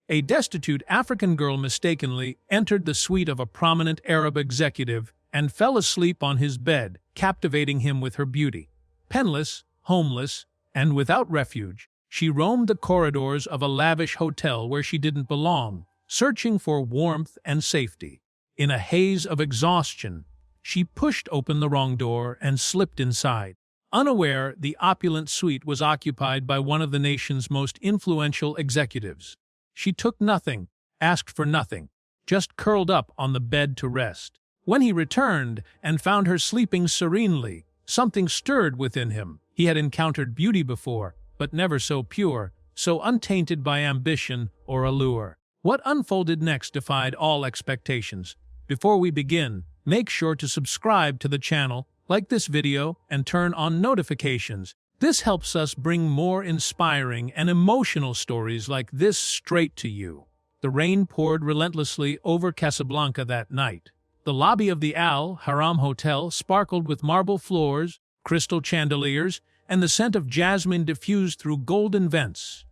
A destitute African girl mistakenly entered the suite of a prominent Arab executive and fell asleep on his bed, captivating him with her beauty. Penniless, homeless, and without refuge, she roamed the corridors of a lavish hotel where she didn't belong, searching for warmth and safety. In a haze of exhaustion, she pushed open the wrong door and slipped inside. Unaware, the opulent suite was occupied by one of the nation's most influential executives. She took nothing, asked for nothing, just curled up on the bed to rest. When he returned and found her sleeping serenely, something stirred within him. He had encountered beauty before, but never so pure, so untainted by ambition or allure. What unfolded next defied all expectations. Before we begin, make sure to subscribe to the channel, like this video, and turn on notifications. This helps us bring more inspiring and emotional stories like this straight to you. The rain poured relentlessly over Casablanca that night. The lobby of the Al Haram Hotel sparkled with marble floors, crystal chandeliers, and the scent of jasmine diffused through golden vents.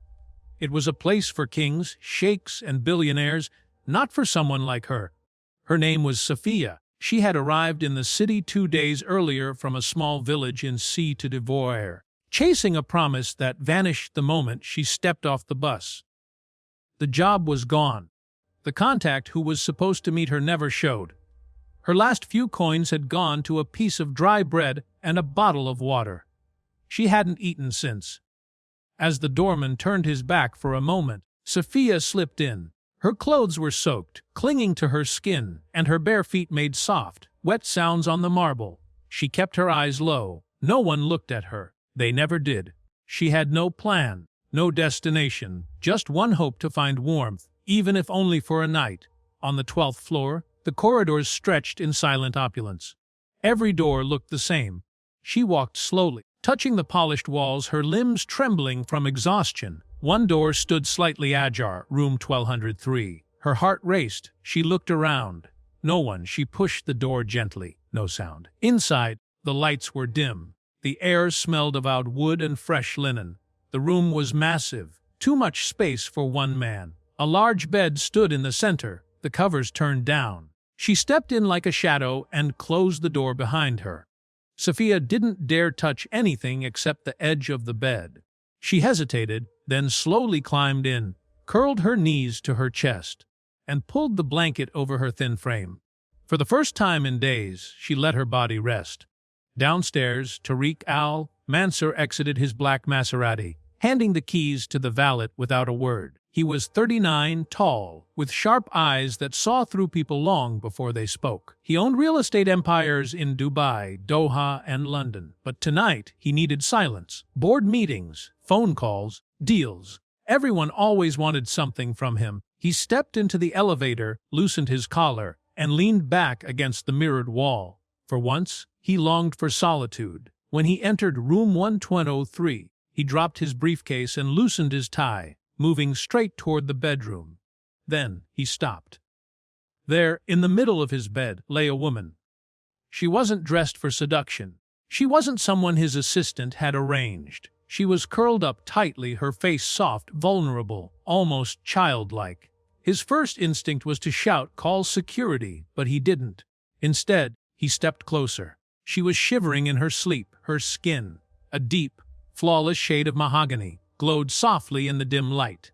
It was a place for kings, sheikhs, and billionaires, not for someone like her. Her name was Sophia. She had arrived in the city 2 days earlier from a small village in Côte d'Ivoire, chasing a promise that vanished the moment she stepped off the bus. The job was gone. The contact who was supposed to meet her never showed. Her last few coins had gone to a piece of dry bread and a bottle of water. She hadn't eaten since. As the doorman turned his back for a moment, Sophia slipped in. Her clothes were soaked, clinging to her skin, and her bare feet made soft, wet sounds on the marble. She kept her eyes low. No one looked at her. They never did. She had no plan, no destination, just one hope to find warmth, even if only for a night. On the 12th floor, the corridors stretched in silent opulence. Every door looked the same. She walked slowly, touching the polished walls, her limbs trembling from exhaustion. One door stood slightly ajar, room 1203. Her heart raced. She looked around. No one. She pushed the door gently. No sound. Inside, the lights were dim. The air smelled of out wood and fresh linen. The room was massive, too much space for one man. A large bed stood in the center, the covers turned down. She stepped in like a shadow and closed the door behind her. Sophia didn't dare touch anything except the edge of the bed. She hesitated, then slowly climbed in, curled her knees to her chest, and pulled the blanket over her thin frame. For the first time in days, she let her body rest. Downstairs, Tariq al-Mansur exited his black Maserati, handing the keys to the valet without a word. He was 39, tall, with sharp eyes that saw through people long before they spoke. He owned real estate empires in Dubai, Doha, and London. But tonight, he needed silence. Board meetings, phone calls, deals. Everyone always wanted something from him. He stepped into the elevator, loosened his collar, and leaned back against the mirrored wall. For once, he longed for solitude. When he entered room 1203, he dropped his briefcase and loosened his tie, moving straight toward the bedroom. Then he stopped. There, in the middle of his bed, lay a woman. She wasn't dressed for seduction. She wasn't someone his assistant had arranged. She was curled up tightly, her face soft, vulnerable, almost childlike. His first instinct was to shout, "Call security," but he didn't. Instead, he stepped closer. She was shivering in her sleep, her skin, a deep, flawless shade of mahogany, glowed softly in the dim light.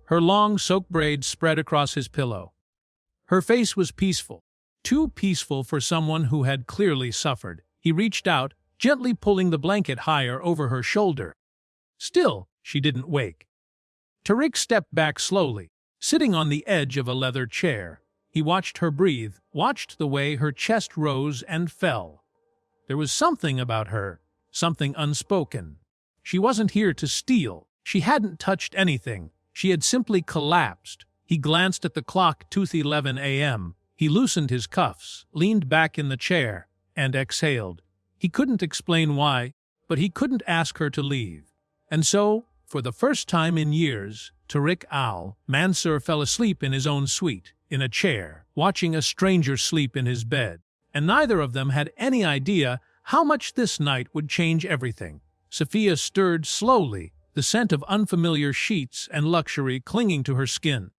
Her long, soaked braids spread across his pillow. Her face was peaceful, too peaceful for someone who had clearly suffered. He reached out, gently pulling the blanket higher over her shoulder. Still, she didn't wake. Tariq stepped back slowly, sitting on the edge of a leather chair. He watched her breathe, watched the way her chest rose and fell. There was something about her, something unspoken. She wasn't here to steal. She hadn't touched anything. She had simply collapsed. He glanced at the clock, 2:11 a.m. He loosened his cuffs, leaned back in the chair, and exhaled. He couldn't explain why, but he couldn't ask her to leave. And so, for the first time in years, Tariq al-Mansur fell asleep in his own suite, in a chair, watching a stranger sleep in his bed. And neither of them had any idea how much this night would change everything. Sophia stirred slowly, the scent of unfamiliar sheets and luxury clinging to her skin.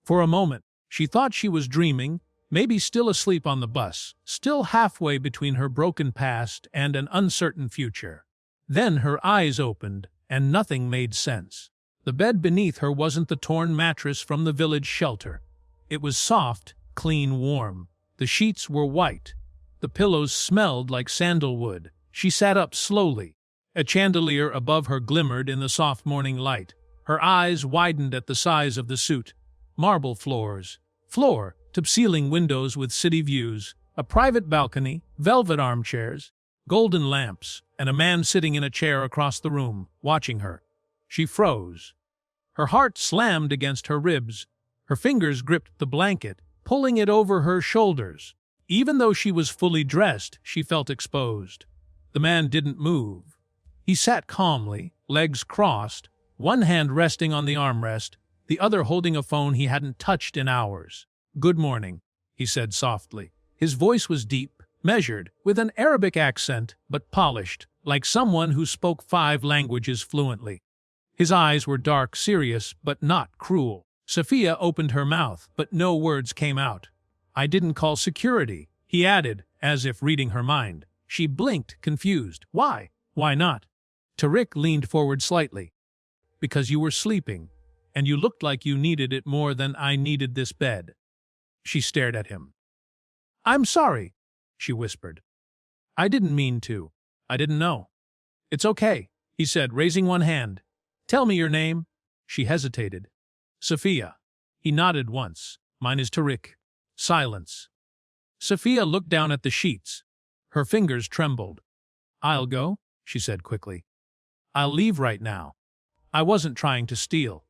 For a moment, she thought she was dreaming, maybe still asleep on the bus, still halfway between her broken past and an uncertain future. Then her eyes opened, and nothing made sense. The bed beneath her wasn't the torn mattress from the village shelter. It was soft, clean, warm. The sheets were white. The pillows smelled like sandalwood. She sat up slowly. A chandelier above her glimmered in the soft morning light. Her eyes widened at the size of the suite. Marble floors. Tip-ceiling windows with city views. A private balcony. Velvet armchairs. Golden lamps. And a man sitting in a chair across the room, watching her. She froze. Her heart slammed against her ribs. Her fingers gripped the blanket, pulling it over her shoulders. Even though she was fully dressed, she felt exposed. The man didn't move. He sat calmly, legs crossed, one hand resting on the armrest, the other holding a phone he hadn't touched in hours. "Good morning," he said softly. His voice was deep, measured, with an Arabic accent, but polished, like someone who spoke 5 languages fluently. His eyes were dark, serious, but not cruel. Sophia opened her mouth, but no words came out. "I didn't call security," he added, as if reading her mind. She blinked, confused. "Why? Why not?" Tariq leaned forward slightly. "Because you were sleeping, and you looked like you needed it more than I needed this bed." She stared at him. "I'm sorry," she whispered. "I didn't mean to. I didn't know." "It's okay," he said, raising one hand. "Tell me your name." She hesitated. "Sophia." He nodded once. "Mine is Tariq." Silence. Sophia looked down at the sheets. Her fingers trembled. "I'll go," she said quickly. "I'll leave right now. I wasn't trying to steal.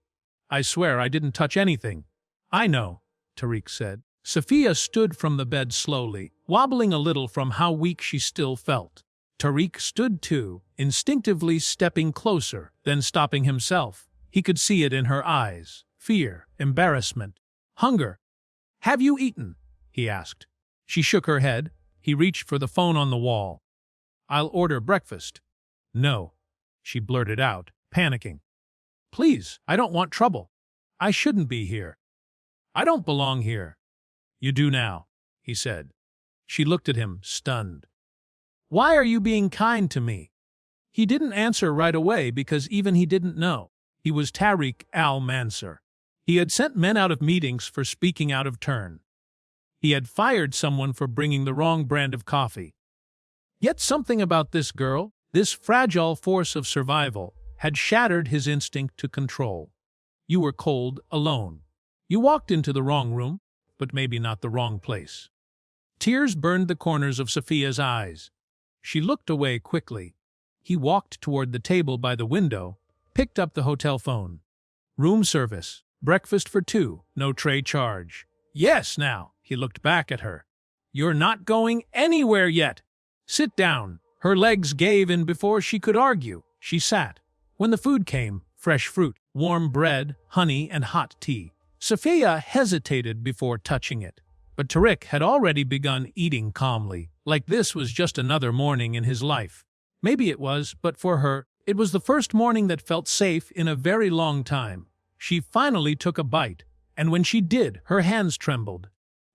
I swear I didn't touch anything." "I know," Tariq said. Sophia stood from the bed slowly, wobbling a little from how weak she still felt. Tariq stood too, instinctively stepping closer, then stopping himself. He could see it in her eyes. Fear, embarrassment, hunger. "Have you eaten?" he asked. She shook her head. He reached for the phone on the wall. "I'll order breakfast." "No," she blurted out, panicking. "Please, I don't want trouble. I shouldn't be here. I don't belong here." "You do now," he said. She looked at him, stunned. "Why are you being kind to me?" He didn't answer right away because even he didn't know. He was Tariq al-Mansur. He had sent men out of meetings for speaking out of turn. He had fired someone for bringing the wrong brand of coffee. Yet something about this girl, this fragile force of survival, had shattered his instinct to control. "You were cold, alone. You walked into the wrong room, but maybe not the wrong place." Tears burned the corners of Sophia's eyes. She looked away quickly. He walked toward the table by the window, picked up the hotel phone. "Room service. Breakfast for 2. No tray charge." "Yes, now." He looked back at her. "You're not going anywhere yet. Sit down." Her legs gave in before she could argue. She sat. When the food came, fresh fruit, warm bread, honey, and hot tea. Sophia hesitated before touching it. But Tariq had already begun eating calmly, like this was just another morning in his life. Maybe it was, but for her, it was the first morning that felt safe in a very long time. She finally took a bite, and when she did, her hands trembled.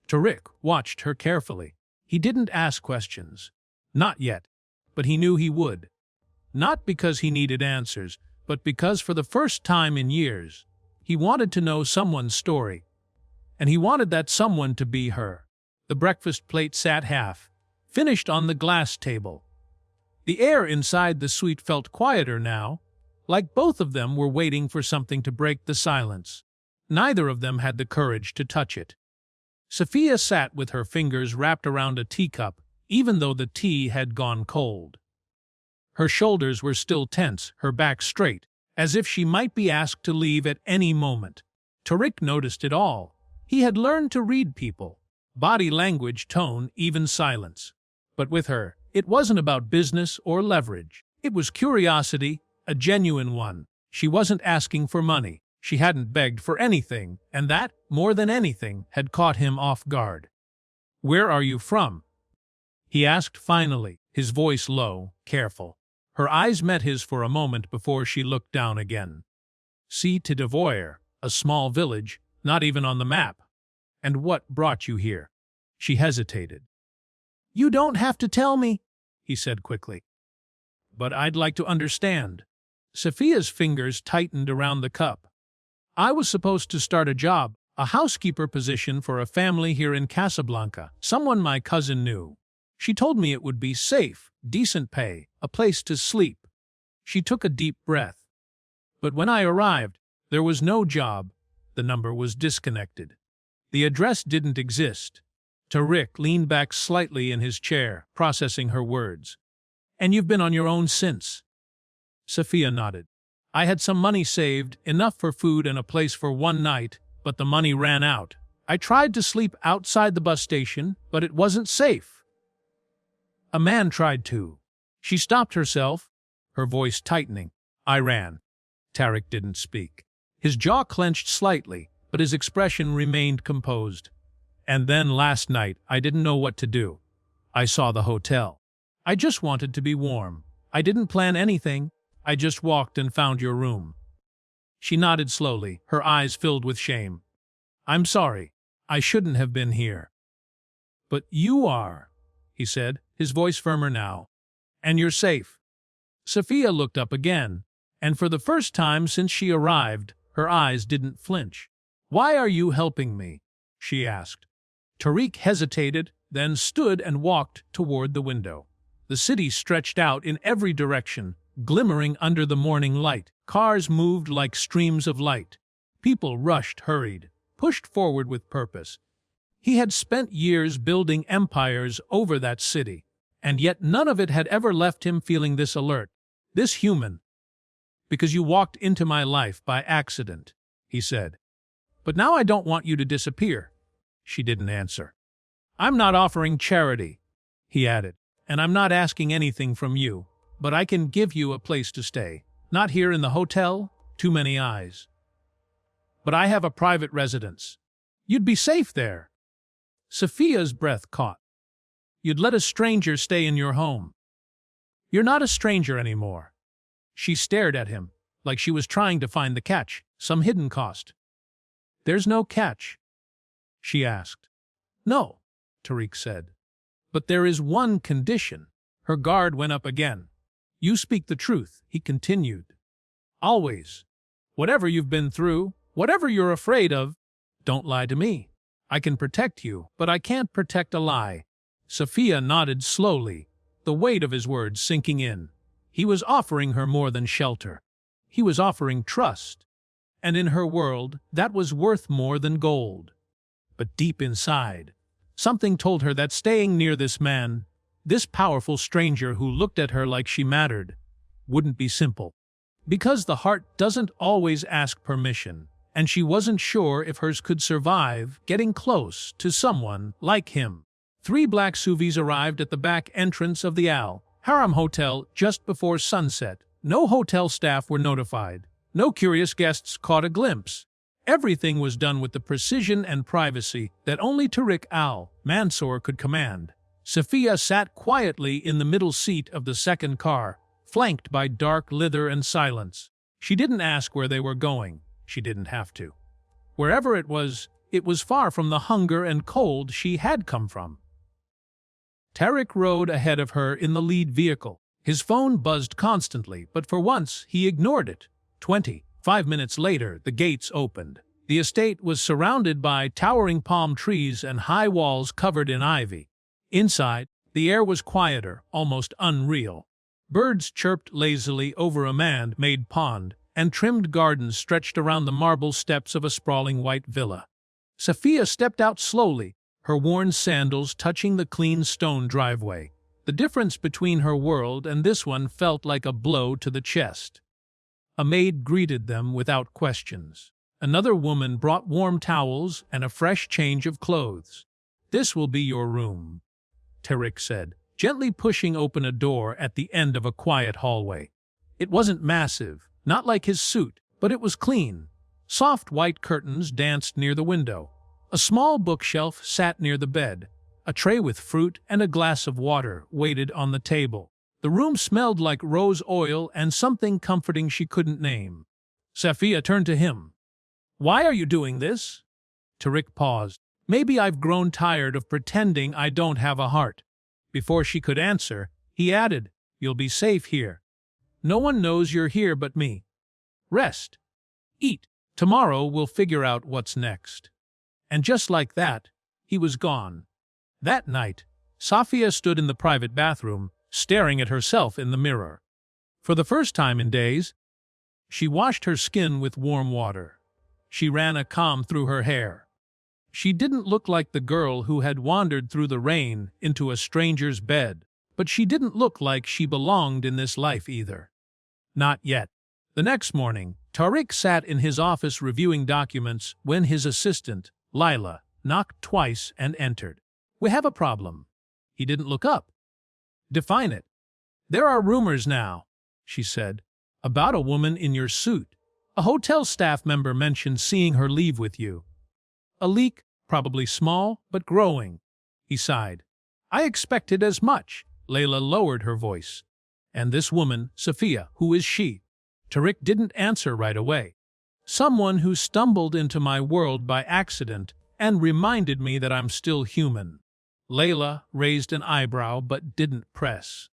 Tariq watched her carefully. He didn't ask questions. Not yet. But he knew he would. Not because he needed answers, but because for the first time in years, he wanted to know someone's story. And he wanted that someone to be her. The breakfast plate sat half, finished on the glass table. The air inside the suite felt quieter now, like both of them were waiting for something to break the silence. Neither of them had the courage to touch it. Sophia sat with her fingers wrapped around a teacup, even though the tea had gone cold. Her shoulders were still tense, her back straight, as if she might be asked to leave at any moment. Tariq noticed it all. He had learned to read people. Body language, tone, even silence. But with her, it wasn't about business or leverage. It was curiosity, a genuine one. She wasn't asking for money. She hadn't begged for anything, and that, more than anything, had caught him off guard. "Where are you from?" he asked finally, his voice low, careful. Her eyes met his for a moment before she looked down again. See to Devoyer, a small village, not even on the map. And what brought you here? She hesitated. You don't have to tell me, he said quickly. But I'd like to understand. Sophia's fingers tightened around the cup. I was supposed to start a job, a housekeeper position for a family here in Casablanca, someone my cousin knew. She told me it would be safe, decent pay, a place to sleep. She took a deep breath. But when I arrived, there was no job. The number was disconnected. The address didn't exist. Tariq leaned back slightly in his chair, processing her words. And you've been on your own since? Sophia nodded. I had some money saved, enough for food and a place for one night, but the money ran out. I tried to sleep outside the bus station, but it wasn't safe. A man tried to. She stopped herself, her voice tightening. I ran. Tariq didn't speak. His jaw clenched slightly, but his expression remained composed. And then last night, I didn't know what to do. I saw the hotel. I just wanted to be warm. I didn't plan anything. I just walked and found your room. She nodded slowly, her eyes filled with shame. I'm sorry. I shouldn't have been here. But you are, he said, his voice firmer now. And you're safe. Sophia looked up again, and for the first time since she arrived, her eyes didn't flinch. Why are you helping me? She asked. Tariq hesitated, then stood and walked toward the window. The city stretched out in every direction, glimmering under the morning light. Cars moved like streams of light. People rushed, hurried, pushed forward with purpose. He had spent years building empires over that city, and yet none of it had ever left him feeling this alert, this human. Because you walked into my life by accident, he said. But now I don't want you to disappear. She didn't answer. I'm not offering charity, he added, and I'm not asking anything from you, but I can give you a place to stay. Not here in the hotel, too many eyes. But I have a private residence. You'd be safe there. Sophia's breath caught. You'd let a stranger stay in your home. You're not a stranger anymore. She stared at him, like she was trying to find the catch, some hidden cost. There's no catch, she asked. No, Tariq said. But there is one condition. Her guard went up again. You speak the truth, he continued. Always. Whatever you've been through, whatever you're afraid of, don't lie to me. I can protect you, but I can't protect a lie. Sophia nodded slowly, the weight of his words sinking in. He was offering her more than shelter. He was offering trust. And in her world, that was worth more than gold. But deep inside, something told her that staying near this man, this powerful stranger who looked at her like she mattered, wouldn't be simple. Because the heart doesn't always ask permission, and she wasn't sure if hers could survive getting close to someone like him. 3 black SUVs arrived at the back entrance of the Al Haram Hotel just before sunset. No hotel staff were notified. No curious guests caught a glimpse. Everything was done with the precision and privacy that only Tariq al-Mansour could command. Sophia sat quietly in the middle seat of the second car, flanked by dark leather and silence. She didn't ask where they were going. She didn't have to. Wherever it was far from the hunger and cold she had come from. Tariq rode ahead of her in the lead vehicle. His phone buzzed constantly, but for once he ignored it. 25 minutes later, the gates opened. The estate was surrounded by towering palm trees and high walls covered in ivy. Inside, the air was quieter, almost unreal. Birds chirped lazily over a man-made pond, and trimmed gardens stretched around the marble steps of a sprawling white villa. Sophia stepped out slowly, her worn sandals touching the clean stone driveway. The difference between her world and this one felt like a blow to the chest. A maid greeted them without questions. Another woman brought warm towels and a fresh change of clothes. "This will be your room," Tariq said, gently pushing open a door at the end of a quiet hallway. It wasn't massive, not like his suit, but it was clean. Soft white curtains danced near the window. A small bookshelf sat near the bed. A tray with fruit and a glass of water waited on the table. The room smelled like rose oil and something comforting she couldn't name. Safia turned to him. "Why are you doing this?" Tariq paused. "Maybe I've grown tired of pretending I don't have a heart." Before she could answer, he added, "You'll be safe here. No one knows you're here but me. Rest. Eat. Tomorrow we'll figure out what's next." And just like that, he was gone. That night, Safia stood in the private bathroom, staring at herself in the mirror. For the first time in days, she washed her skin with warm water. She ran a comb through her hair. She didn't look like the girl who had wandered through the rain into a stranger's bed, but she didn't look like she belonged in this life either. Not yet. The next morning, Tariq sat in his office reviewing documents when his assistant, Lila, knocked twice and entered. "We have a problem." He didn't look up. "Define it." "There are rumors now," she said, "about a woman in your suit. A hotel staff member mentioned seeing her leave with you." "A leak, probably small, but growing." He sighed. "I expected as much." Layla lowered her voice. "And this woman, Safia, who is she?" Tariq didn't answer right away. "Someone who stumbled into my world by accident and reminded me that I'm still human." Layla raised an eyebrow but didn't press.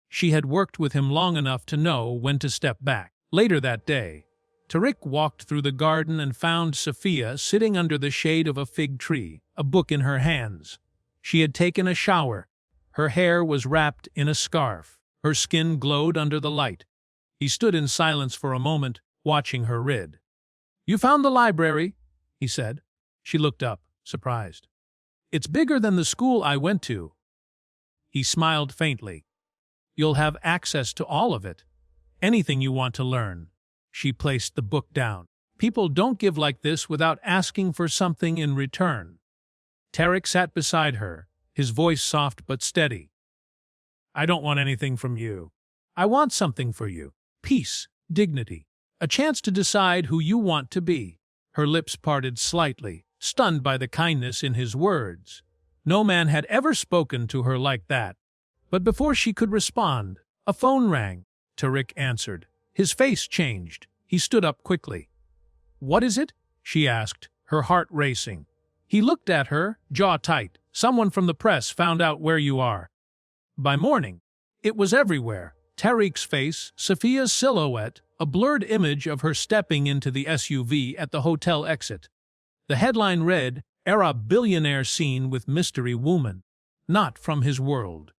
She had worked with him long enough to know when to step back. Later that day, Tariq walked through the garden and found Safia sitting under the shade of a fig tree, a book in her hands. She had taken a shower. Her hair was wrapped in a scarf. Her skin glowed under the light. He stood in silence for a moment, watching her read. "You found the library?" he said. She looked up, surprised. "It's bigger than the school I went to." He smiled faintly. "You'll have access to all of it. Anything you want to learn." She placed the book down. "People don't give like this without asking for something in return." Tariq sat beside her, his voice soft but steady. "I don't want anything from you. I want something for you. Peace, dignity, a chance to decide who you want to be." Her lips parted slightly, stunned by the kindness in his words. No man had ever spoken to her like that. But before she could respond, a phone rang. Tariq answered. His face changed. He stood up quickly. "What is it?" she asked, her heart racing. He looked at her, jaw tight. "Someone from the press found out where you are." By morning, it was everywhere. Tariq's face, Safia's silhouette, a blurred image of her stepping into the SUV at the hotel exit. The headline read, "Arab billionaire seen with mystery woman. Not from his world."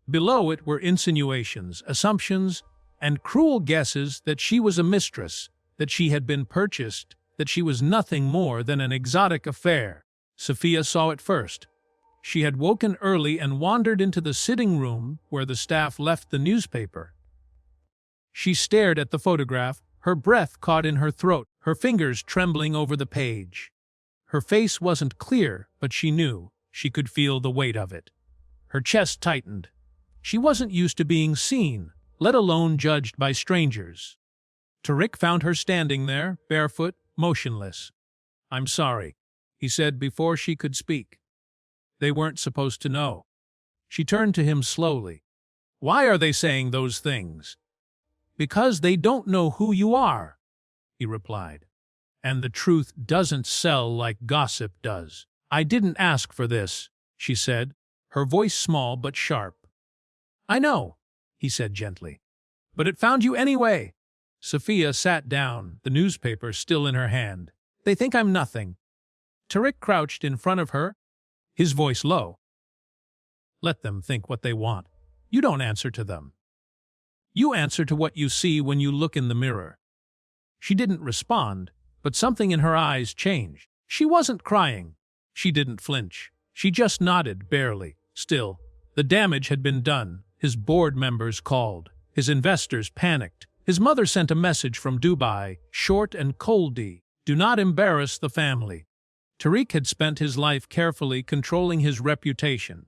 Below it were insinuations, assumptions, and cruel guesses that she was a mistress, that she had been purchased, that she was nothing more than an exotic affair. Safia saw it first. She had woken early and wandered into the sitting room where the staff left the newspaper. She stared at the photograph, her breath caught in her throat, her fingers trembling over the page. Her face wasn't clear, but she knew. She could feel the weight of it. Her chest tightened. She wasn't used to being seen, let alone judged by strangers. Tariq found her standing there, barefoot, motionless. "I'm sorry," he said before she could speak. "They weren't supposed to know." She turned to him slowly. "Why are they saying those things?" "Because they don't know who you are," he replied. "And the truth doesn't sell like gossip does." "I didn't ask for this," she said, her voice small but sharp. "I know," he said gently. "But it found you anyway." Safia sat down, the newspaper still in her hand. "They think I'm nothing." Tariq crouched in front of her, his voice low. "Let them think what they want. You don't answer to them. You answer to what you see when you look in the mirror." She didn't respond, but something in her eyes changed. She wasn't crying. She didn't flinch. She just nodded, barely. Still, the damage had been done. His board members called. His investors panicked. His mother sent a message from Dubai, short and coldy. "Do not embarrass the family." Tariq had spent his life carefully controlling his reputation.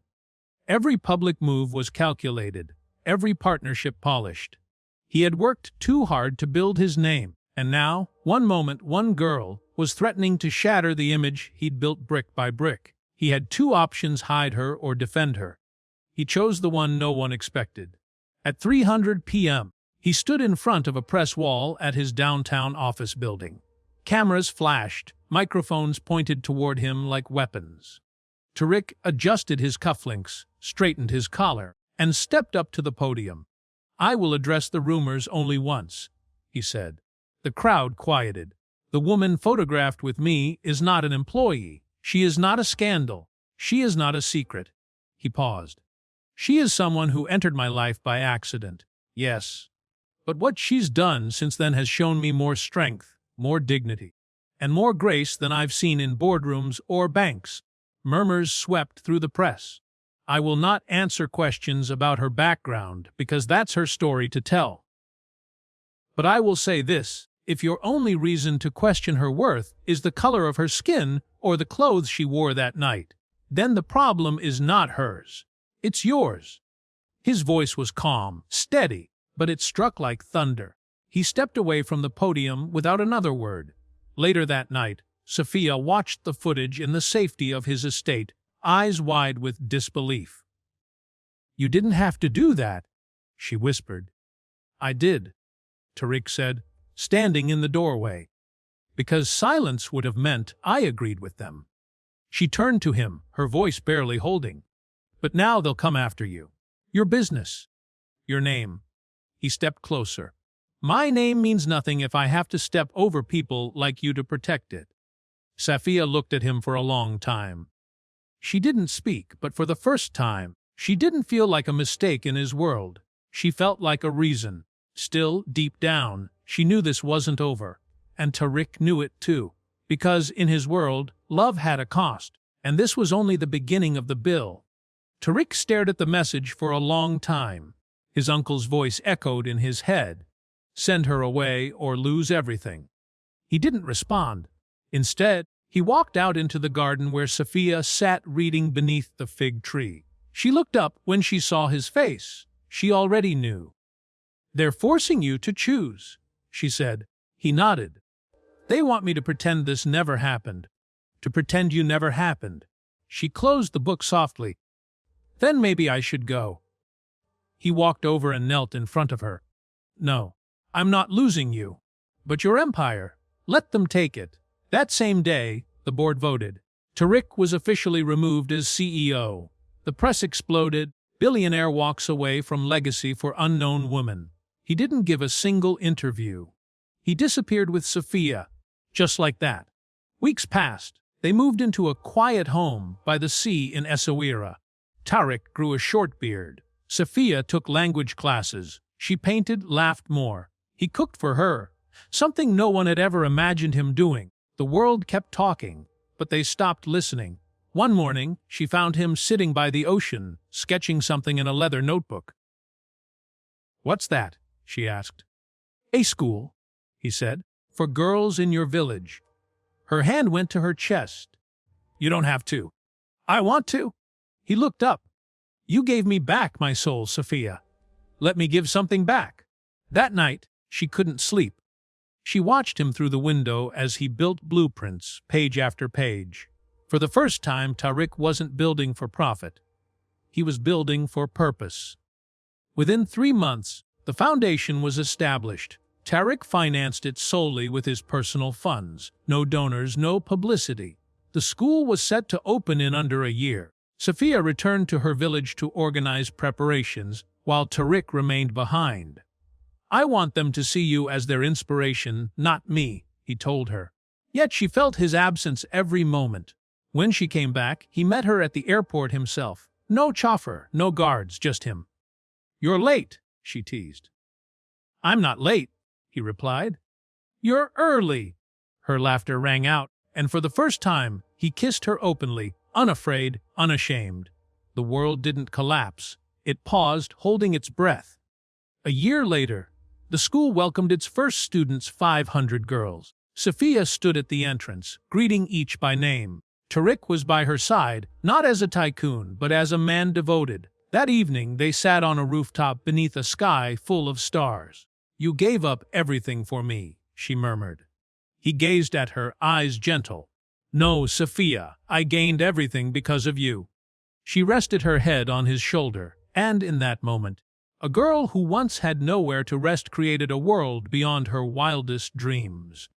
Every public move was calculated, every partnership polished. He had worked too hard to build his name, and now, one moment, one girl was threatening to shatter the image he'd built brick by brick. He had two options: hide her or defend her. He chose the one no one expected. At 3:00 p.m., he stood in front of a press wall at his downtown office building. Cameras flashed, microphones pointed toward him like weapons. Tariq adjusted his cufflinks, straightened his collar, and stepped up to the podium. "I will address the rumors only once," he said. The crowd quieted. "The woman photographed with me is not an employee. She is not a scandal. She is not a secret." He paused. "She is someone who entered my life by accident. Yes. But what she's done since then has shown me more strength, more dignity, and more grace than I've seen in boardrooms or banks." Murmurs swept through the press. "I will not answer questions about her background because that's her story to tell. But I will say this, if your only reason to question her worth is the color of her skin or the clothes she wore that night, then the problem is not hers. It's yours." His voice was calm, steady, but it struck like thunder. He stepped away from the podium without another word. Later that night, Sophia watched the footage in the safety of his estate, eyes wide with disbelief. "You didn't have to do that," she whispered. "I did," Tariq said, standing in the doorway. "Because silence would have meant I agreed with them." She turned to him, her voice barely holding. "But now they'll come after you. Your business. Your name." He stepped closer. "My name means nothing if I have to step over people like you to protect it." Sophia looked at him for a long time. She didn't speak, but for the first time, she didn't feel like a mistake in his world. She felt like a reason. Still, deep down, she knew this wasn't over. And Tariq knew it too. Because in his world, love had a cost, and this was only the beginning of the bill. Tariq stared at the message for a long time. His uncle's voice echoed in his head. Send her away or lose everything. He didn't respond. Instead, he walked out into the garden where Sophia sat reading beneath the fig tree. She looked up when she saw his face. She already knew. "They're forcing you to choose," she said. He nodded. "They want me to pretend this never happened. To pretend you never happened." She closed the book softly. "Then maybe I should go." He walked over and knelt in front of her. "No, I'm not losing you. But your empire. Let them take it." That same day, the board voted. Tariq was officially removed as CEO. The press exploded. Billionaire walks away from legacy for unknown woman. He didn't give a single interview. He disappeared with Sophia, just like that. Weeks passed. They moved into a quiet home by the sea in Essaouira. Tariq grew a short beard. Sophia took language classes. She painted, laughed more. He cooked for her, something no one had ever imagined him doing. The world kept talking, but they stopped listening. One morning, she found him sitting by the ocean, sketching something in a leather notebook. "What's that?" she asked. "A school," he said, "for girls in your village." Her hand went to her chest. "You don't have to." "I want to." He looked up. "You gave me back my soul, Sophia. Let me give something back." That night, she couldn't sleep. She watched him through the window as he built blueprints, page after page. For the first time, Tariq wasn't building for profit. He was building for purpose. Within 3 months, the foundation was established. Tariq financed it solely with his personal funds. No donors, no publicity. The school was set to open in under a year. Sophia returned to her village to organize preparations, while Tariq remained behind. "I want them to see you as their inspiration, not me," he told her. Yet she felt his absence every moment. When she came back, he met her at the airport himself. No chauffeur, no guards, just him. "You're late," she teased. "I'm not late," he replied. "You're early." Her laughter rang out, and for the first time, he kissed her openly, unafraid, unashamed. The world didn't collapse. It paused, holding its breath. A year later, the school welcomed its first students, 500 girls. Sophia stood at the entrance, greeting each by name. Tariq was by her side, not as a tycoon, but as a man devoted. That evening, they sat on a rooftop beneath a sky full of stars. "You gave up everything for me," she murmured. He gazed at her, eyes gentle. "No, Sophia, I gained everything because of you." She rested her head on his shoulder, and in that moment, A girl who once had nowhere to rest created a world beyond her wildest dreams.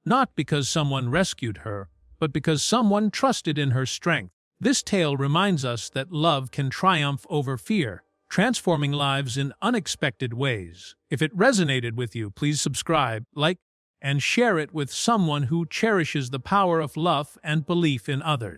Not because someone rescued her, but because someone trusted in her strength. This tale reminds us that love can triumph over fear, transforming lives in unexpected ways. If it resonated with you, please subscribe, like, and share it with someone who cherishes the power of love and belief in others.